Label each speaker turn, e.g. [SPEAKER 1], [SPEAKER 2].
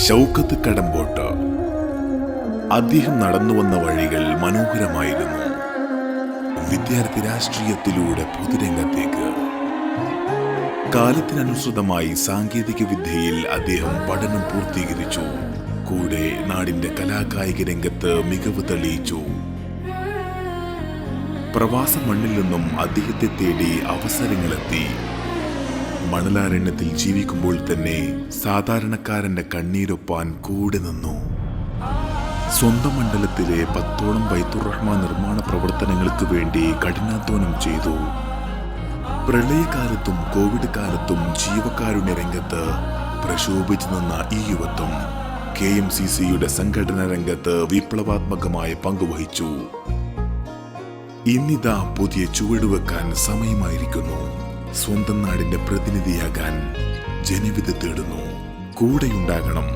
[SPEAKER 1] ഷൗക്കത്ത് കടമ്പോട്ട്. അദ്ദേഹം നടന്നു വന്ന വഴികൾ മനോഹരമായിരുന്നു. വിദ്യാർത്ഥി രാഷ്ട്രീയത്തിലൂടെ പൊതുരംഗത്തേക്ക്. കാലത്തിനനുസൃതമായി സാങ്കേതിക വിദ്യയിൽ അദ്ദേഹം പഠനം പൂർത്തീകരിച്ചു. കൂടെ നാടിന്റെ കലാകായിക രംഗത്ത് മികവ് തെളിയിച്ചു. പ്രവാസ മണ്ണിൽ നിന്നും അദ്ദേഹത്തെ തേടി അവസരങ്ങളെത്തി. മണലാരണ്യത്തിൽ ജീവിക്കുമ്പോൾ തന്നെ സാധാരണക്കാരന്റെ കണ്ണീരൊപ്പാൻ കൂടെ നിന്നു. സ്വന്തം മണ്ഡലത്തിലെ 10ഓളം ബൈത്തുർ റഹ്മാൻ നിർമ്മാണ പ്രവർത്തനങ്ങൾക്ക് വേണ്ടി കഠിനാധ്വാനം ചെയ്തു. പ്രളയകാലത്തും കോവിഡ് കാലത്തും ജീവകാരുണ്യ രംഗത്ത് പ്രശോഭിച്ചു നിന്ന ഈ യുവത്വം KMCCയുടെ സംഘടനാ രംഗത്ത് വിപ്ലവാത്മകമായ പങ്കുവഹിച്ചു. ഇന്നിതാ പുതിയ ചുവടുവെക്കാൻ സമയമായിരിക്കുന്നു. സ്വന്തം നാടിന്റെ പ്രതിനിധിയാകാൻ ജനവിധി തേടുന്നു. കൂടെയുണ്ടാകണം.